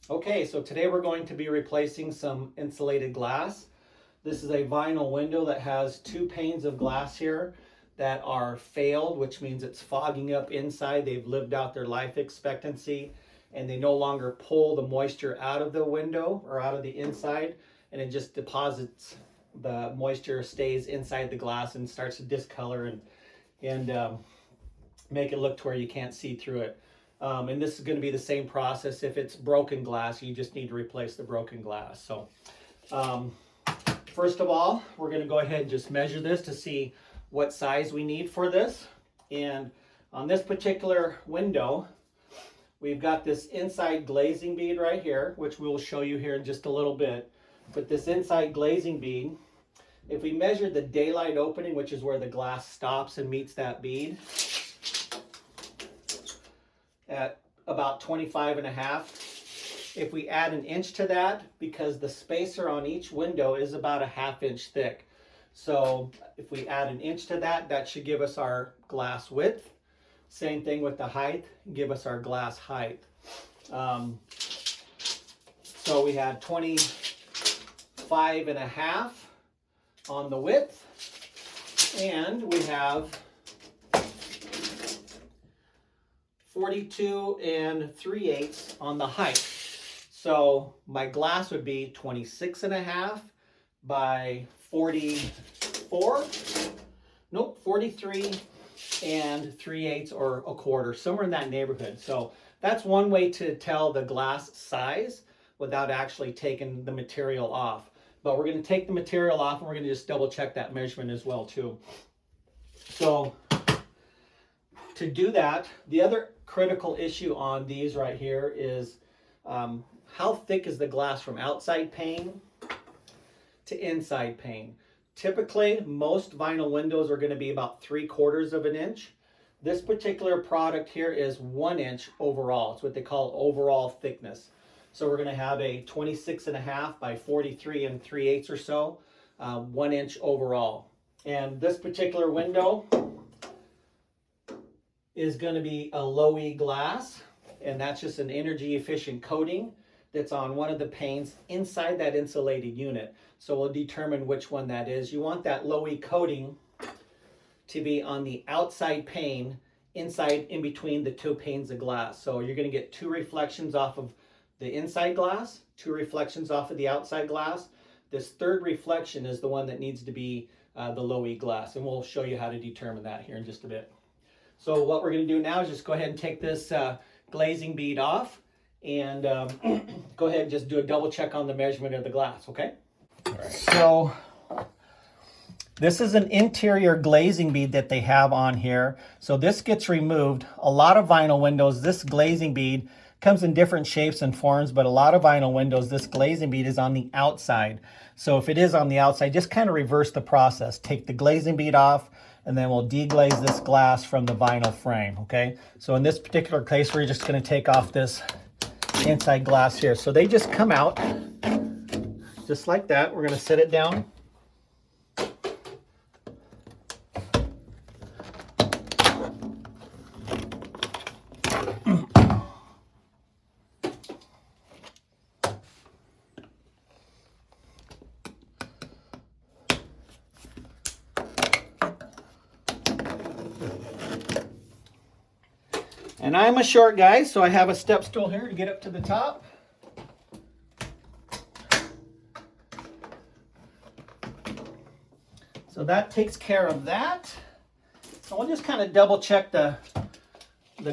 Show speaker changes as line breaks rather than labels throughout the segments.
Okay, so today we're going to be replacing some insulated glass. This is a vinyl window that has two panes of glass here that are failed, which means it's fogging up inside. They've lived out their life expectancy and they no longer pull the moisture out of the window or out of the inside, and it just deposits, the moisture stays inside the glass and starts to discolor and make it look to where you can't see through it. And this is going to be the same process. If it's broken glass, you just need to replace the broken glass. So first of all, we're going to go ahead and just measure this to see what size we need for this. And on this particular window, we've got this inside glazing bead right here, which we will show you here in just a little bit. But this inside glazing bead, if we measure the daylight opening, which is where the glass stops and meets that bead, at about 25.5. If we add an inch to that, because the spacer on each window is about a 1/2 inch thick. So if we add an inch to that, that should give us our glass width. Same thing with the height, give us our glass height. So we had 25.5 on the width, and we have 42 3/8 on the height. So my glass would be 26.5 by 44, 43 3/8 or a quarter, somewhere in that neighborhood. So that's one way to tell the glass size without actually taking the material off. But we're going to take the material off and we're going to just double check that measurement as well too. So to do that, the other critical issue on these right here is how thick is the glass from outside pane to inside pane. Typically, most vinyl windows are going to be about 3/4 of an inch. This particular product here is 1 inch overall. It's what they call overall thickness. So we're going to have a 26.5 by 43 3/8 or so, 1 inch overall. And this particular window is going to be a low E glass, and that's just an energy efficient coating that's on one of the panes inside that insulated unit. So we'll determine which one that is. You want that low E coating to be on the outside pane, inside in between the two panes of glass. So you're going to get 2 reflections off of the inside glass, 2 reflections off of the outside glass. This third reflection is the one that needs to be the low E glass, and we'll show you how to determine that here in just a bit. So what we're going to do now is just go ahead and take this glazing bead off and go ahead and just do a double check on the measurement of the glass, okay? All right. So this is an interior glazing bead that they have on here. So this gets removed. A lot of vinyl windows, this glazing bead comes in different shapes and forms, but a lot of vinyl windows, this glazing bead is on the outside. So if it is on the outside, just kind of reverse the process. Take the glazing bead off, and then we'll deglaze this glass from the vinyl frame, okay? So in this particular case, we're just gonna take off this inside glass here. So they just come out just like that. We're gonna set it down. And I'm a short guy, so I have a step stool here to get up to the top. So that takes care of that. So we'll just kind of double check the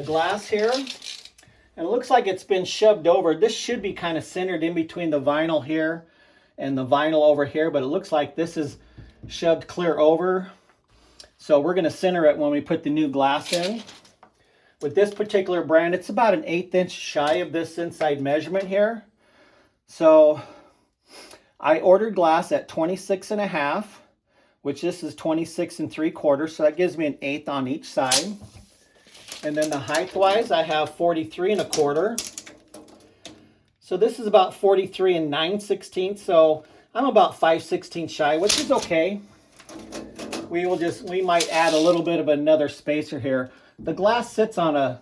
glass here. And it looks like it's been shoved over. This should be kind of centered in between the vinyl here and the vinyl over here, but it looks like this is shoved clear over. So we're going to center it when we put the new glass in. With this particular brand, it's about an 1/8 inch shy of this inside measurement here. So I ordered glass at 26.5, which this is 26 3/4. So that gives me an 1/8 on each side. And then the height wise, I have 43 1/4. So this is about 43 9/16. So I'm about 5/16 shy, which is okay. We might add a little bit of another spacer here. The glass sits on a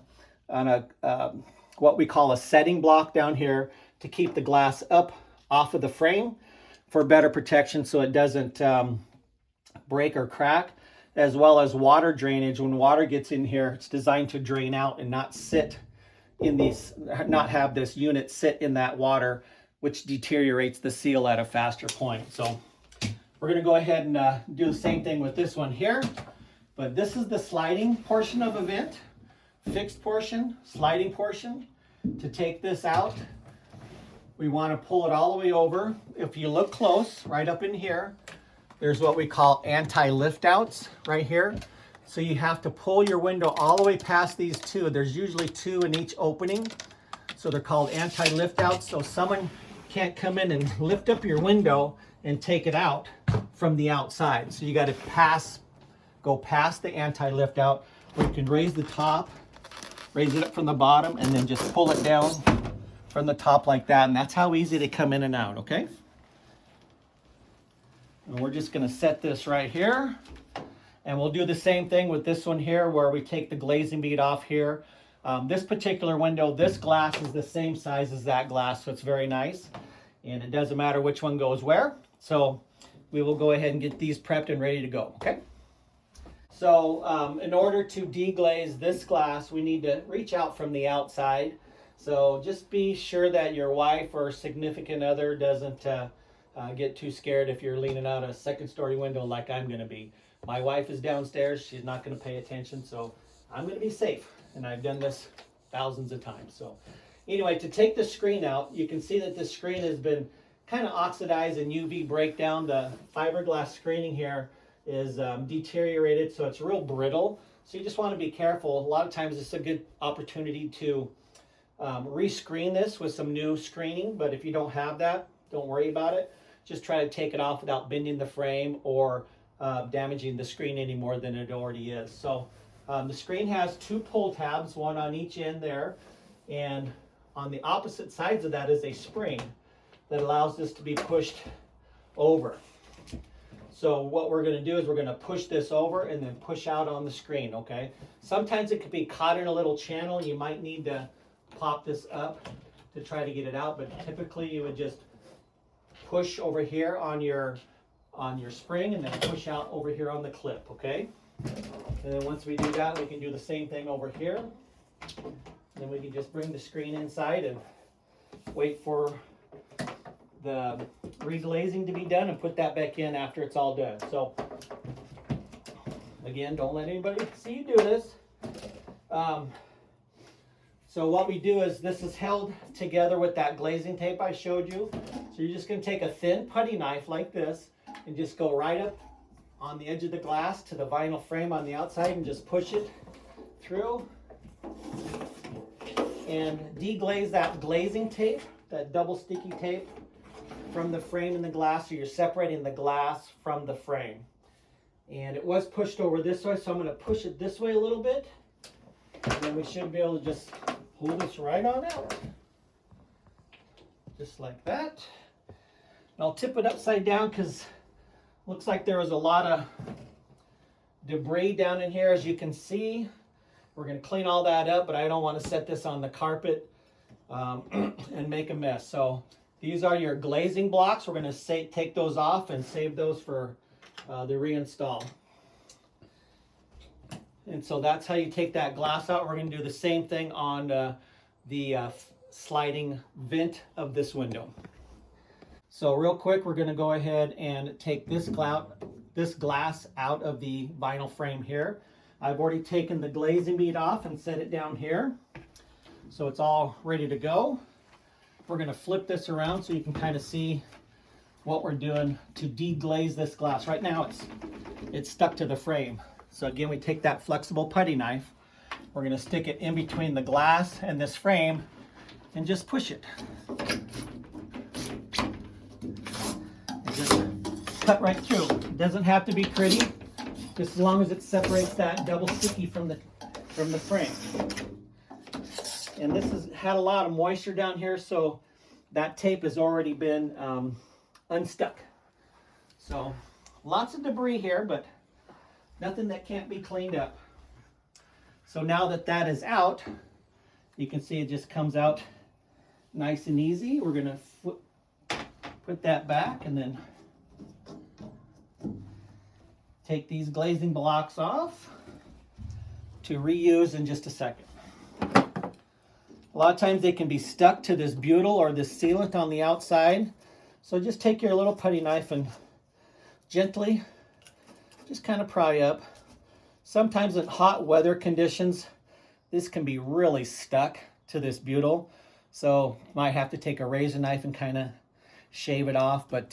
what we call a setting block down here to keep the glass up off of the frame for better protection so it doesn't break or crack, as well as water drainage. When water gets in here, it's designed to drain out and not sit in these, not have this unit sit in that water, which deteriorates the seal at a faster point. So we're going to go ahead and do the same thing with this one here. But this is the sliding portion of a vent, fixed portion, sliding portion. To take this out, we want to pull it all the way over. If you look close, right up in here, there's what we call anti-lift outs right here. So you have to pull your window all the way past these two. There's usually two in each opening. So they're called anti-lift outs. So someone can't come in and lift up your window and take it out from the outside. So you got to go past the anti-lift out, where you can raise the top, raise it up from the bottom, and then just pull it down from the top like that. And that's how easy they come in and out, okay? And we're just gonna set this right here. And we'll do the same thing with this one here, where we take the glazing bead off here. This particular window, this glass is the same size as that glass, so it's very nice. And it doesn't matter which one goes where. So we will go ahead and get these prepped and ready to go, okay? So in order to deglaze this glass, we need to reach out from the outside. So just be sure that your wife or significant other doesn't get too scared if you're leaning out a second-story window like I'm going to be. My wife is downstairs. She's not going to pay attention, so I'm going to be safe. And I've done this thousands of times. So anyway, to take the screen out, you can see that this screen has been kind of oxidized and UV breakdown. The fiberglass screening here is deteriorated, so it's real brittle. So you just want to be careful. A lot of times it's a good opportunity to rescreen this with some new screening, but if you don't have that, don't worry about it. Just try to take it off without bending the frame or damaging the screen any more than it already is. So the screen has two pull tabs, one on each end there, and on the opposite sides of that is a spring that allows this to be pushed over. So what we're going to do is we're going to push this over and then push out on the screen, okay? Sometimes it could be caught in a little channel. You might need to pop this up to try to get it out, but typically you would just push over here on your spring and then push out over here on the clip, okay? And then once we do that, we can do the same thing over here. And then we can just bring the screen inside and wait for the reglazing to be done and put that back in after it's all done. So again, don't let anybody see you do this. So what we do is this is held together with that glazing tape I showed you. So you're just going to take a thin putty knife like this and just go right up on the edge of the glass to the vinyl frame on the outside and just push it through and deglaze that glazing tape, that double sticky tape, from the frame and the glass. So you're separating the glass from the frame. And it was pushed over this way, so I'm going to push it this way a little bit. And then we should be able to just pull this right on out. Just like that. And I'll tip it upside down because it looks like there was a lot of debris down in here, as you can see. We're going to clean all that up, but I don't want to set this on the carpet and make a mess. So these are your glazing blocks. We're going to take those off and save those for the reinstall. And so that's how you take that glass out. We're going to do the same thing on the sliding vent of this window. So real quick, we're going to go ahead and take this glass out of the vinyl frame here. I've already taken the glazing bead off and set it down here. So it's all ready to go. We're going to flip this around so you can kind of see what we're doing to deglaze this glass. Right now it's stuck to the frame. So again, we take that flexible putty knife. We're going to stick it in between the glass and this frame and just push it. And just cut right through. It doesn't have to be pretty, just as long as it separates that double sticky from the frame. And this has had a lot of moisture down here, so that tape has already been unstuck. So lots of debris here, but nothing that can't be cleaned up. So now that that is out, you can see it just comes out nice and easy. We're gonna put that back and then take these glazing blocks off to reuse in just a second. A lot of times they can be stuck to this butyl or this sealant on the outside. So just take your little putty knife and gently just kind of pry up. Sometimes in hot weather conditions, this can be really stuck to this butyl. So you might have to take a razor knife and kind of shave it off, but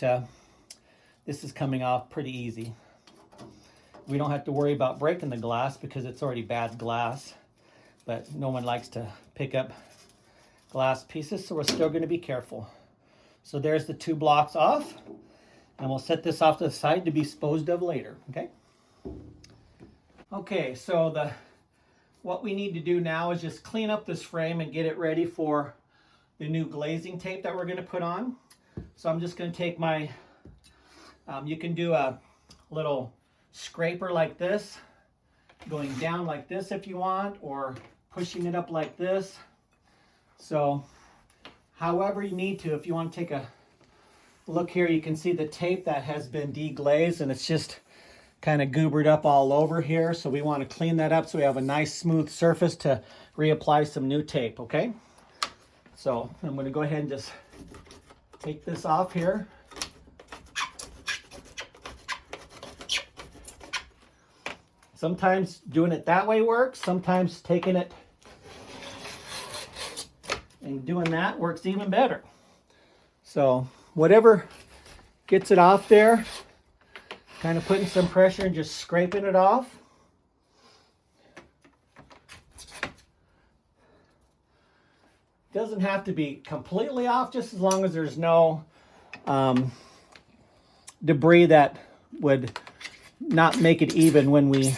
this is coming off pretty easy. We don't have to worry about breaking the glass because it's already bad glass, but no one likes to pick up glass pieces, so we're still going to be careful. So there's the 2 blocks off, and we'll set this off to the side to be disposed of later, okay? Okay, so what we need to do now is just clean up this frame and get it ready for the new glazing tape that we're going to put on. So I'm just going to take my, you can do a little scraper like this, going down like this if you want, or pushing it up like this. So however you need to. If you want to take a look here, you can see the tape that has been deglazed and it's just kind of goobered up all over here. So we want to clean that up so we have a nice smooth surface to reapply some new tape, okay? So I'm going to go ahead and just take this off here. Sometimes doing it that way works. Sometimes taking it and doing that works even better. So whatever gets it off there, kind of putting some pressure and just scraping it off. Doesn't have to be completely off, just as long as there's no debris that would not make it even when we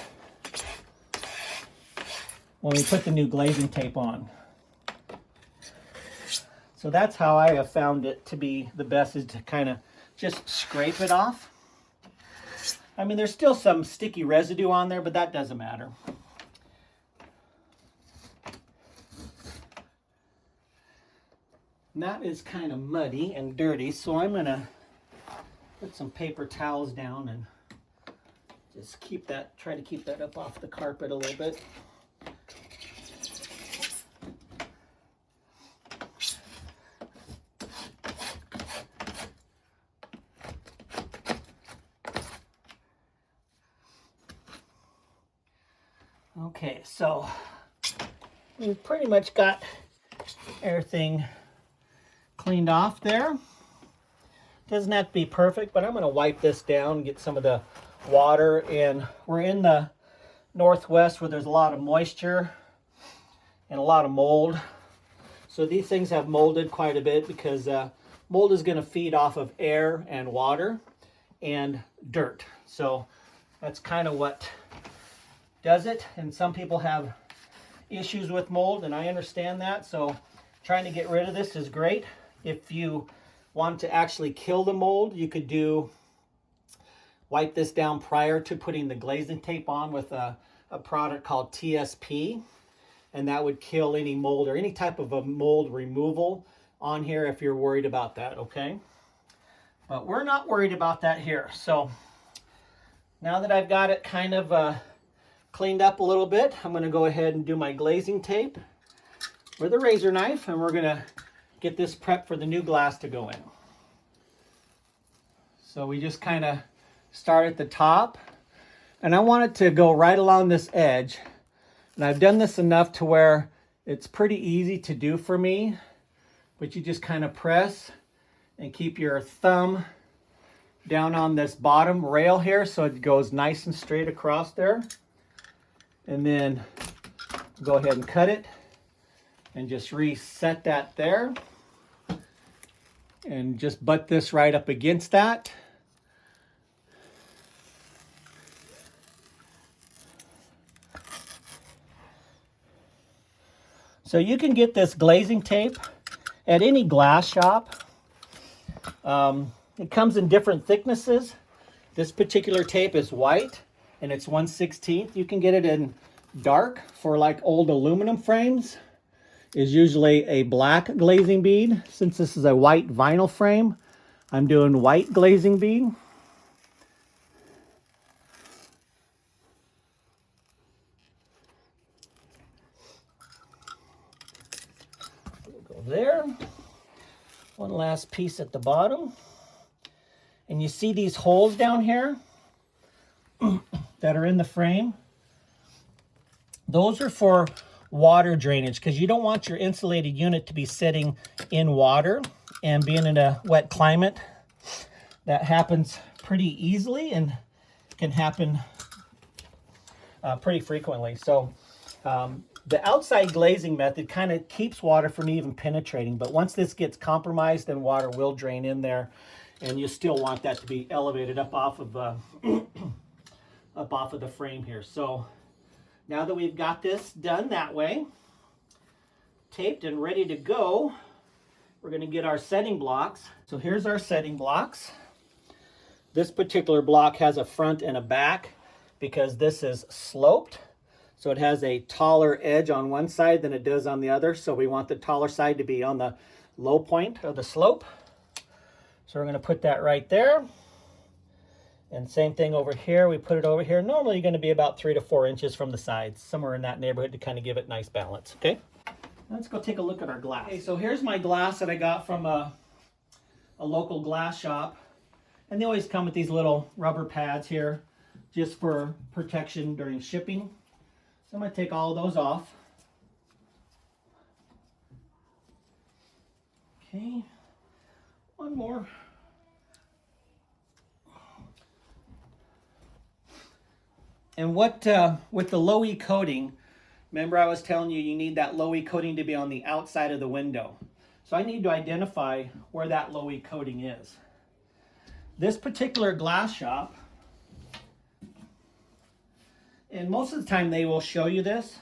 put the new glazing tape on. So that's how I have found it to be the best, is to kind of just scrape it off. I mean, there's still some sticky residue on there, but that doesn't matter. And that is kind of muddy and dirty, so I'm going to put some paper towels down and just try to keep that up off the carpet a little bit. Okay, so we've pretty much got everything cleaned off there. Doesn't have to be perfect, but I'm going to wipe this down, get some of the water in. We're in the Northwest where there's a lot of moisture and a lot of mold. So these things have molded quite a bit because mold is going to feed off of air and water and dirt. So that's kind of what does it. And some people have issues with mold, and I understand that. So trying to get rid of this is great. If you want to actually kill the mold, you could wipe this down prior to putting the glazing tape on with a product called TSP, and that would kill any mold or any type of a mold removal on here if you're worried about that, okay? But we're not worried about that here. So now that I've got it kind of cleaned up a little bit, I'm going to go ahead and do my glazing tape with a razor knife, and we're going to get this prepped for the new glass to go in. So we just kind of start at the top, and I want it to go right along this edge. And I've done this enough to where it's pretty easy to do for me, but you just kind of press and keep your thumb down on this bottom rail here so it goes nice and straight across there. And then go ahead and cut it and just reset that there. And just butt this right up against that. So you can get this glazing tape at any glass shop. It comes in different thicknesses. This particular tape is white and it's 1/16. You can get it in dark for like old aluminum frames. is usually a black glazing bead. Since this is a white vinyl frame, I'm doing white glazing bead. Go there. One last piece at the bottom. And you see these holes down here that are in the frame? Those are for water drainage, because you don't want your insulated unit to be sitting in water, and being in a wet climate, that happens pretty easily and can happen pretty frequently. So the outside glazing method kind of keeps water from even penetrating, but once this gets compromised, then water will drain in there, and you still want that to be elevated up off of up off of the frame here. So now that we've got this done that way, taped and ready to go, we're going to get our setting blocks. So here's our setting blocks. This particular block has a front and a back because this is sloped. So it has a taller edge on one side than it does on the other. So we want the taller side to be on the low point of the slope. So we're going to put that right there. And same thing over here, we put it over here. Normally you're going to be about 3 to 4 inches from the sides, somewhere in that neighborhood, to kind of give it nice balance, okay? Let's go take a look at our glass. Okay, so here's my glass that I got from a local glass shop. And they always come with these little rubber pads here, just for protection during shipping. So I'm going to take all of those off. Okay, one more. And what with the low E coating, remember I was telling you need that low E coating to be on the outside of the window. So I need to identify where that low E coating is. This particular glass shop, and most of the time they will show you this,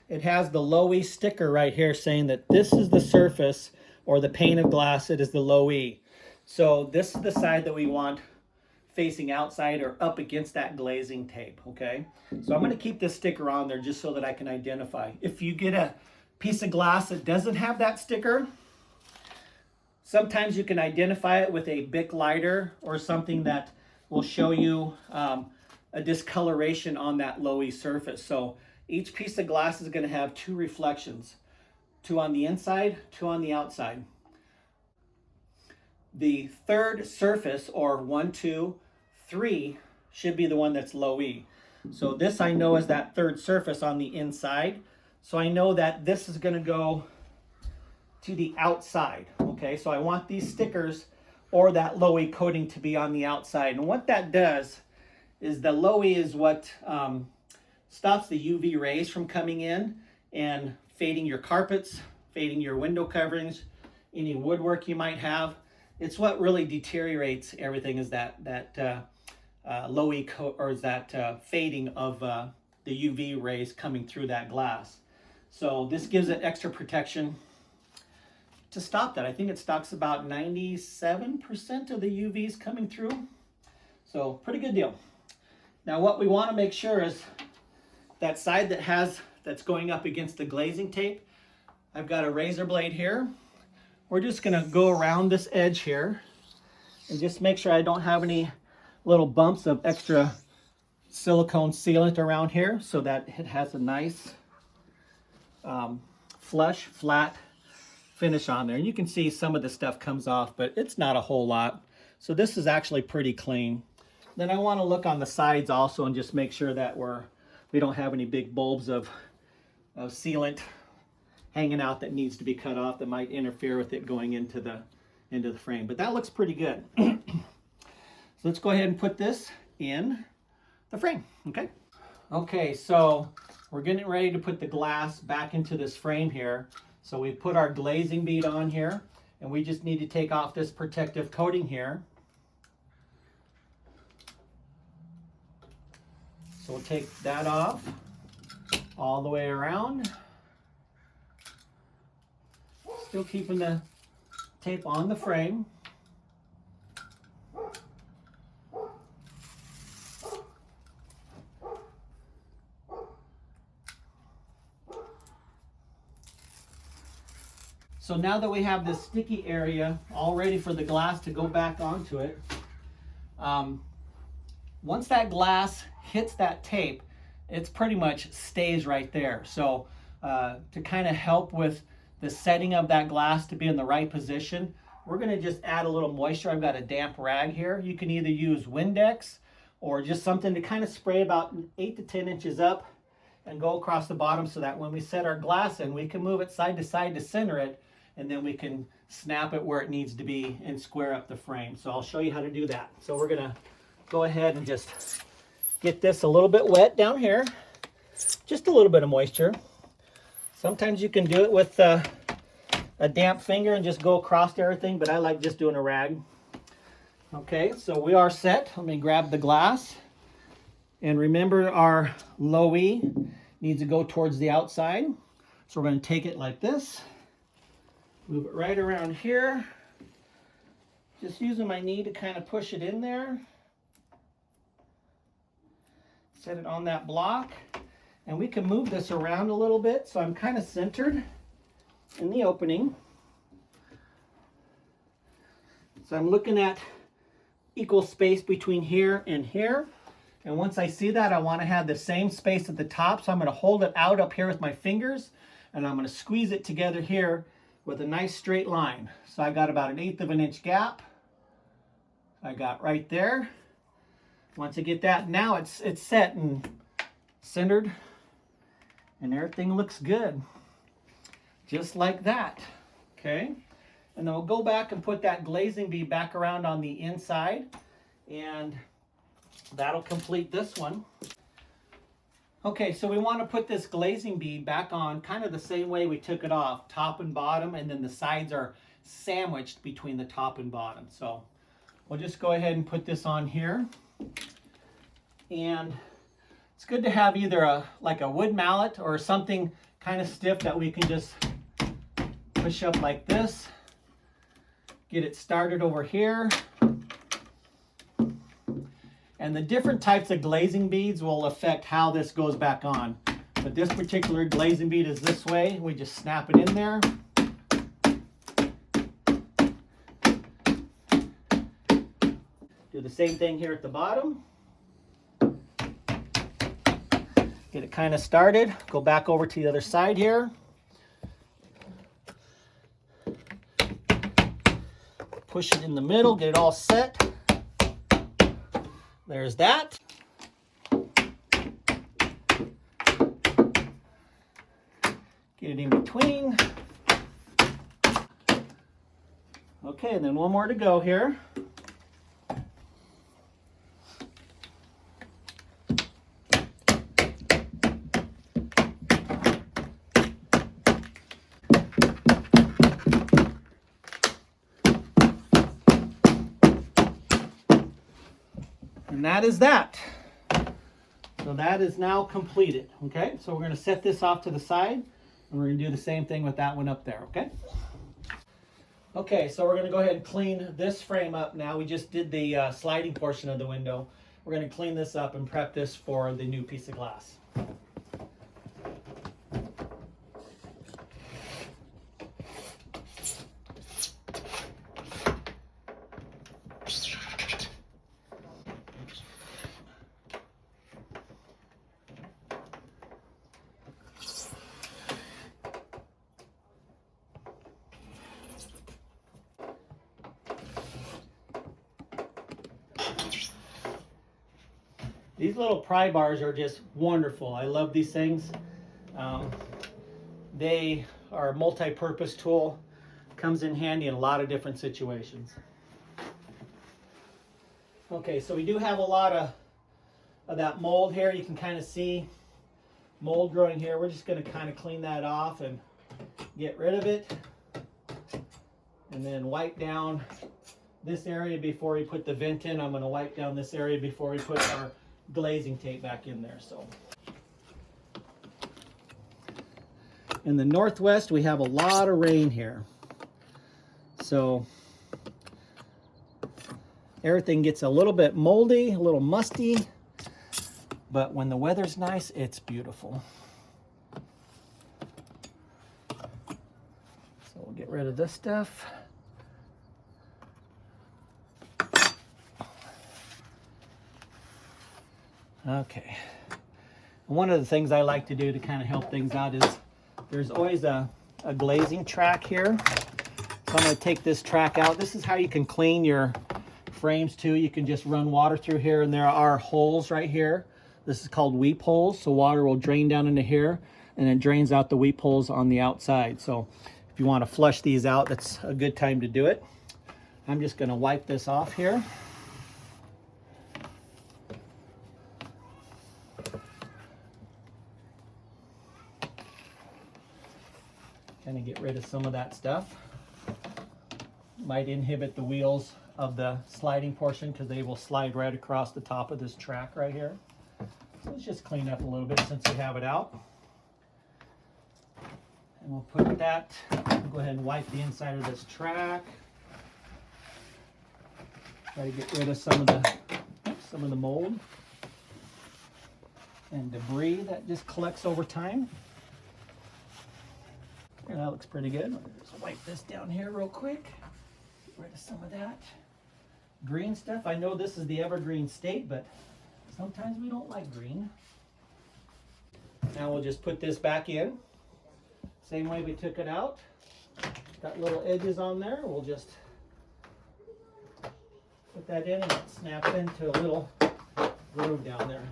it has the low E sticker right here saying that this is the surface or the pane of glass, it is the low E. So this is the side that we want facing outside or up against that glazing tape, okay? So I'm going to keep this sticker on there just so that I can identify. If you get a piece of glass that doesn't have that sticker, sometimes you can identify it with a Bic lighter or something that will show you a discoloration on that low E surface. So each piece of glass is going to have 2 reflections, 2 on the inside, 2 on the outside. The third surface, or 1, 2, 3, should be the one that's low E. So this I know is that third surface on the inside. So I know that this is going to go to the outside. Okay, so I want these stickers or that low E coating to be on the outside. And what that does is the low E is what stops the UV rays from coming in and fading your carpets, fading your window coverings, any woodwork you might have. It's what really deteriorates everything, is that low E or is that fading of the UV rays coming through that glass. So this gives it extra protection to stop that. I think it stops about 97% of the UVs coming through. So pretty good deal. Now what we want to make sure is that side that's going up against the glazing tape, I've got a razor blade here. We're just going to go around this edge here and just make sure I don't have any little bumps of extra silicone sealant around here, so that it has a nice flush, flat finish on there. And you can see some of the stuff comes off, but it's not a whole lot. So this is actually pretty clean. Then I want to look on the sides also and just make sure that we don't have any big bulbs of sealant hanging out that needs to be cut off that might interfere with it going into the frame. But that looks pretty good. So let's go ahead and put this in the frame, okay? Okay, so we're getting ready to put the glass back into this frame here. So we put our glazing bead on here, and we just need to take off this protective coating here. So we'll take that off all the way around. Still keeping the tape on the frame. So now that we have this sticky area all ready for the glass to go back onto it, once that glass hits that tape, it's pretty much stays right there. So to kind of help with the setting of that glass to be in the right position, we're going to just add a little moisture. I've got a damp rag here. You can either use Windex or just something to kind of spray about 8 to 10 inches up and go across the bottom, so that when we set our glass in, we can move it side to center it, and then we can snap it where it needs to be and square up the frame. So I'll show you how to do that. So we're going to go ahead and just get this a little bit wet down here. Just a little bit of moisture. Sometimes you can do it with a damp finger and just go across everything, but I like just doing a rag. Okay, so we are set. Let me grab the glass. And remember, our low E needs to go towards the outside. So we're going to take it like this. Move it right around here. Just using my knee to kind of push it in there. Set it on that block. And we can move this around a little bit, so I'm kind of centered in the opening. So I'm looking at equal space between here and here. And once I see that, I want to have the same space at the top. So I'm going to hold it out up here with my fingers, and I'm going to squeeze it together here with a nice straight line. So I got about 1/8 of an inch gap. I got right there. Once I get that, now it's set and centered, and everything looks good. Just like that. Okay. And then we'll go back and put that glazing bead back around on the inside, and that'll complete this one. Okay, so we want to put this glazing bead back on kind of the same way we took it off, top and bottom, and then the sides are sandwiched between the top and bottom. So we'll just go ahead and put this on here. And it's good to have either like a wood mallet or something kind of stiff that we can just push up like this. Get it started over here. And the different types of glazing beads will affect how this goes back on. But this particular glazing bead is this way. We just snap it in there. Do the same thing here at the bottom. Get it kind of started. Go back over to the other side here. Push it in the middle, get it all set. There's that. Get it in between. Okay, and then one more to go here. And that is that. So that is now completed. Okay, so we're going to set this off to the side, and we're going to do the same thing with that one up there. Okay. Okay, so we're going to go ahead and clean this frame up now. We just did the sliding portion of the window. We're going to clean this up and prep this for the new piece of glass. These little pry bars are just wonderful. I love these things. They are a multi-purpose tool. Comes in handy in a lot of different situations. Okay, so we do have a lot of that mold here. You can kind of see mold growing here. We're just going to kind of clean that off and get rid of it. And then wipe down this area before we put the vent in. I'm going to wipe down this area before we put our glazing tape back in there. So in the Northwest, we have a lot of rain here, so everything gets a little bit moldy, a little musty, but when the weather's nice, it's beautiful. So we'll get rid rid of this stuff. Okay. One of the things I like to do to kind of help things out is there's always a glazing track here. So I'm going to take this track out. This is how you can clean your frames too. You can just run water through here, and there are holes right here. This is called weep holes. So water will drain down into here, and it drains out the weep holes on the outside. So if you want to flush these out, that's a good time to do it. I'm just going to wipe this off here. Kind of get rid of some of that stuff. Might inhibit the wheels of the sliding portion because they will slide right across the top of this track right here. So let's just clean up a little bit since we have it out. And we'll put that, go ahead and wipe the inside of this track. Try to get rid of some of the mold and debris that just collects over time. And that looks pretty good. Just wipe this down here real quick. Get rid of some of that green stuff. I know this is the evergreen state, but sometimes we don't like green. Now we'll just put this back in. Same way we took it out. Got little edges on there. We'll just put that in and it snaps into a little groove down there.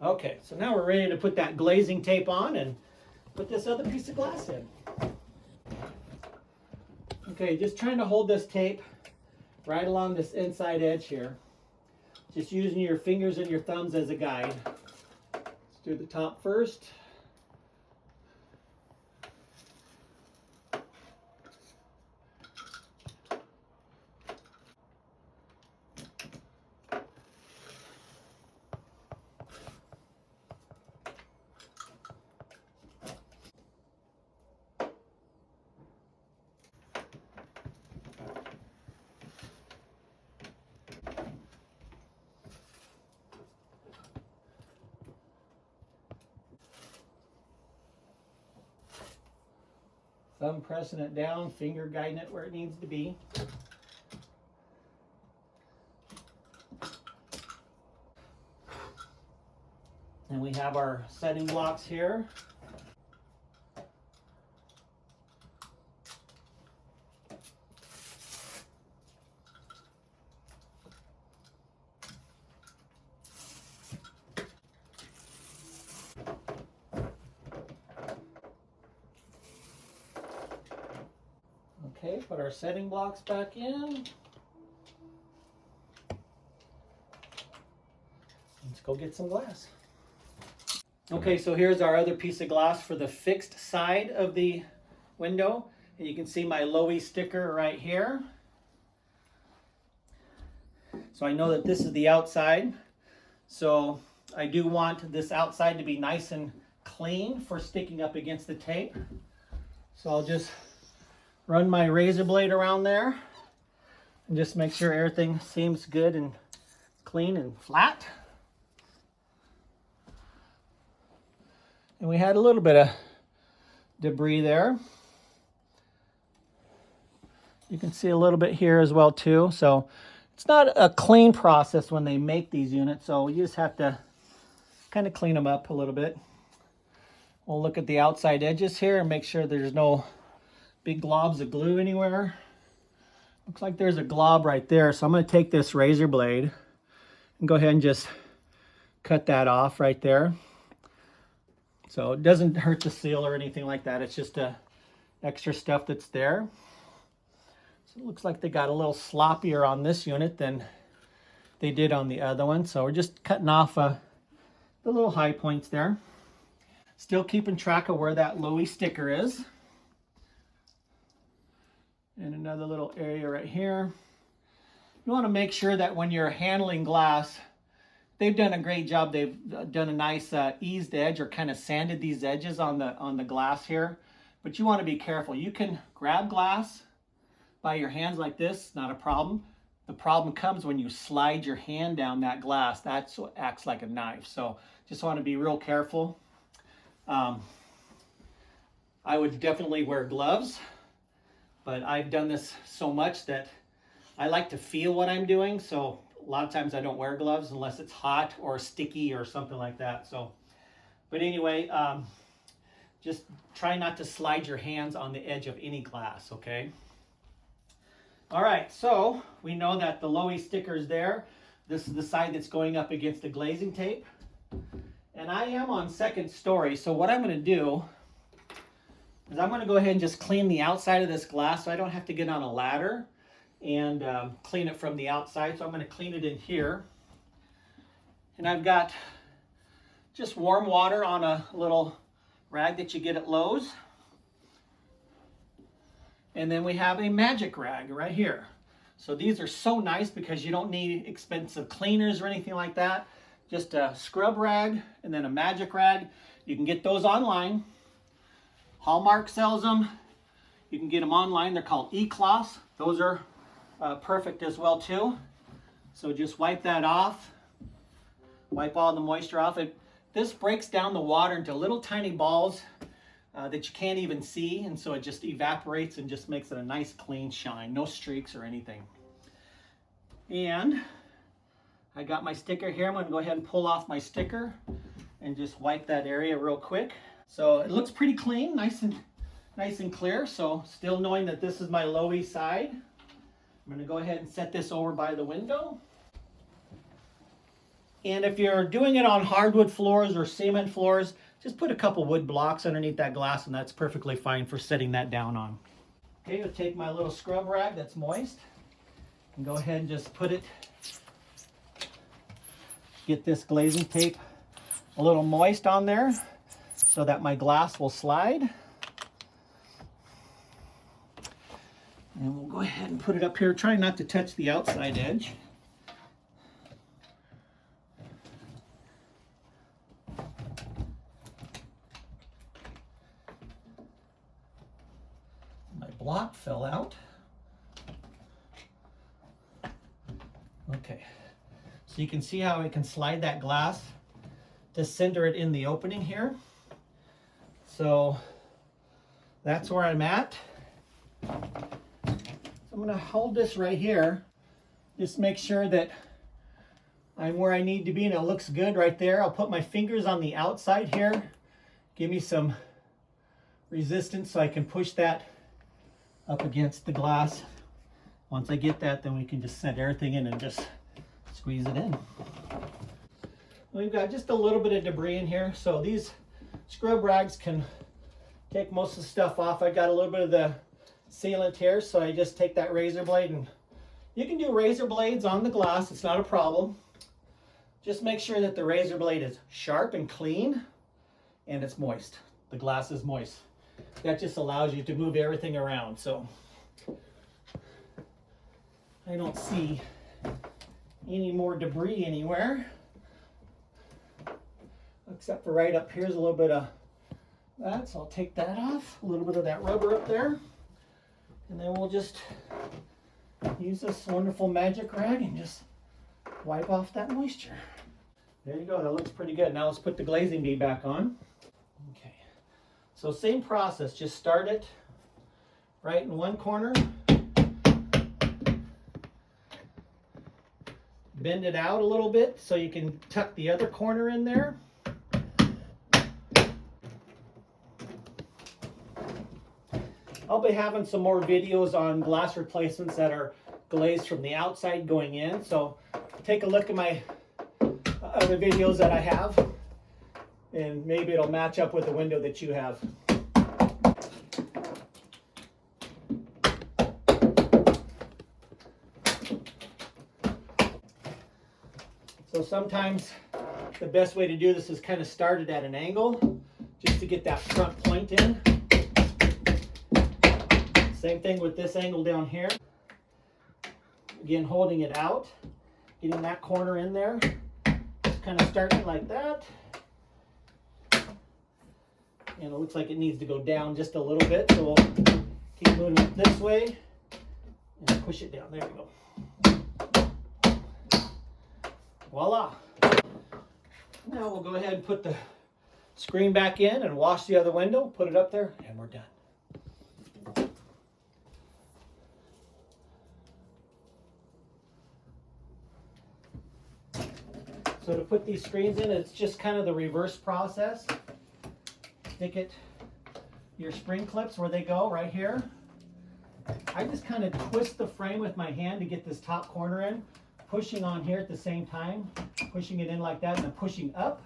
Okay, so now we're ready to put that glazing tape on and put this other piece of glass in. Okay, just trying to hold this tape right along this inside edge here. Just using your fingers and your thumbs as a guide. Let's do the top first. Thumb pressing it down, finger guiding it where it needs to be. And we have our setting blocks here. Okay, put our setting blocks back in. Let's go get some glass. Okay, so here's our other piece of glass for the fixed side of the window. And you can see my Lowy sticker right here. So I know that this is the outside. So I do want this outside to be nice and clean for sticking up against the tape. So I'll just run my razor blade around there and just make sure everything seems good and clean and flat. And we had a little bit of debris there. You can see a little bit here as well too. So it's not a clean process when they make these units, so you just have to kind of clean them up a little bit. We'll look at the outside edges here and make sure there's no big globs of glue anywhere. Looks like there's a glob right there, so I'm going to take this razor blade and go ahead and just cut that off right there. So it doesn't hurt the seal or anything like that. It's just extra stuff that's there. So it looks like they got a little sloppier on this unit than they did on the other one. So we're just cutting off the little high points there. Still keeping track of where that Lowy sticker is. And another little area right here. You want to make sure that when you're handling glass, they've done a great job. They've done a nice eased edge or kind of sanded these edges on the glass here. But you want to be careful. You can grab glass by your hands like this, not a problem. The problem comes when you slide your hand down that glass. That's what acts like a knife. So just want to be real careful. I would definitely wear gloves, but I've done this so much that I like to feel what I'm doing. So a lot of times I don't wear gloves unless it's hot or sticky or something like that. So, but anyway, just try not to slide your hands on the edge of any glass, okay? All right, so we know that the Lowy sticker is there. This is the side that's going up against the glazing tape. And I am on second story, so what I'm gonna do is I'm gonna go ahead and just clean the outside of this glass so I don't have to get on a ladder and clean it from the outside. So I'm gonna clean it in here. And I've got just warm water on a little rag that you get at Lowe's. And then we have a magic rag right here. So these are so nice because you don't need expensive cleaners or anything like that. Just a scrub rag and then a magic rag. You can get those online. Hallmark sells them. You can get them online. They're called e-cloths. Those are perfect as well too. So just wipe that off. Wipe all the moisture off. This breaks down the water into little tiny balls that you can't even see, and so it just evaporates and just makes it a nice clean shine. No streaks or anything. And I got my sticker here. I'm going to go ahead and pull off my sticker and just wipe that area real quick. So it looks pretty clean, nice and clear. So still knowing that this is my Lowy side, I'm going to go ahead and set this over by the window. And if you're doing it on hardwood floors or cement floors, just put a couple wood blocks underneath that glass and that's perfectly fine for setting that down on. Okay, I'll take my little scrub rag that's moist and go ahead and just put it, get this glazing tape a little moist on there so that my glass will slide. And we'll go ahead and put it up here. Try not to touch the outside edge. Block fell out. Okay, so you can see how I can slide that glass to center it in the opening here. So that's where I'm at. So I'm going to hold this right here. Just make sure that I'm where I need to be and it looks good right there. I'll put my fingers on the outside here. Give me some resistance so I can push that up against the glass. Once I get that, then we can just set everything in and just squeeze it in. We've got just a little bit of debris in here, so these scrub rags can take most of the stuff off. I got a little bit of the sealant here, so I just take that razor blade, and you can do razor blades on the glass, it's not a problem. Just make sure that the razor blade is sharp and clean and it's moist. The glass is moist. That just allows you to move everything around. So I don't see any more debris anywhere, except for right up here's a little bit of that. So I'll take that off, a little bit of that rubber up there, and then we'll just use this wonderful magic rag and just wipe off that moisture. There you go, that looks pretty good. Now let's put the glazing bead back on. Okay. So same process, just start it right in one corner, bend it out a little bit so you can tuck the other corner in there. I'll be having some more videos on glass replacements that are glazed from the outside going in, so take a look at my other videos that I have, and maybe it'll match up with the window that you have. So sometimes the best way to do this is kind of start it at an angle, just to get that front point in. Same thing with this angle down here. Again, holding it out, getting that corner in there. Just kind of starting like that. And it looks like it needs to go down just a little bit, so we'll keep moving it this way and push it down. There we go. Voila. Now we'll go ahead and put the screen back in and wash the other window, put it up there, and we're done. So to put these screens in, it's just kind of the reverse process. Stick it, your spring clips where they go, right here. I just kind of twist the frame with my hand to get this top corner in, pushing on here at the same time, pushing it in like that, and then pushing up,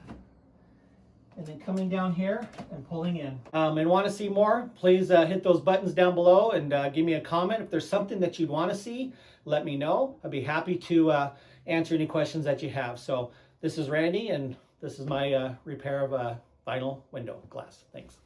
and then coming down here and pulling in. And want to see more, please hit those buttons down below and give me a comment. If there's something that you'd want to see, let me know. I'd be happy to answer any questions that you have. So this is Randy, and this is my repair of vinyl window glass. Thanks.